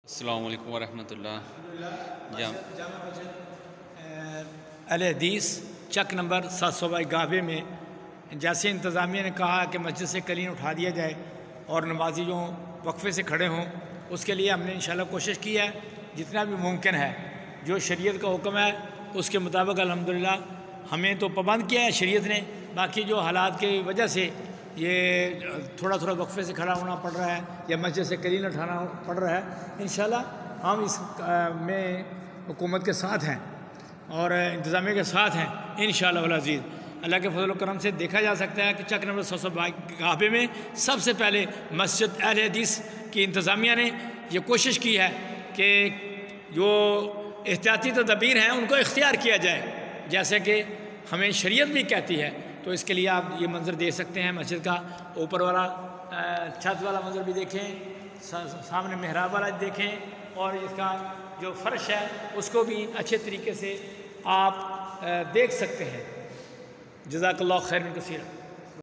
السلام علیکم ورحمۃ اللہ۔ جامع مسجد اہل حدیث چک نمبر 722 گاہوے میں جیسے انتظامیہ نے کہا کہ مسجد سے قلین اٹھا دیا جائے اور نمازی جو وقفے سے کھڑے ہوں، اس کے لیے ہم نے انشاءاللہ کوشش کی ہے جتنا بھی ممکن ہے۔ جو شریعت کا حکم ہے اس کے مطابق الحمدللہ ہمیں تو پابند کیا ہے شریعت نے، باقی جو حالات کی وجہ سے یہ تھوڑا وقفے سے کھڑا ہونا پڑ رہا ہے یا مسجد سے قلین اٹھانا پڑ رہا ہے، انشاءاللہ ہم اس میں حکومت کے ساتھ ہیں اور انتظامیہ کے ساتھ ہیں انشاءاللہ العزیز۔ اللہ کے فضل و کرم سے دیکھا جا سکتا ہے کہ چک نمبر 722 گاہوے میں سب سے پہلے مسجد اہل حدیث کی انتظامیہ نے یہ کوشش کی ہے کہ جو احتیاطی تدابیر ہیں ان کو اختیار کیا جائے، جیسے کہ ہمیں شریعت بھی کہتی ہے۔ تو اس کے لیے آپ یہ منظر دیکھ سکتے ہیں، مسجد کا اوپر والا چھت والا منظر بھی دیکھیں، سامنے محراب والا دیکھیں، اور اس کا جو فرش ہے اس کو بھی اچھے طریقے سے آپ دیکھ سکتے ہیں۔ جزاک اللہ خیر کثیر۔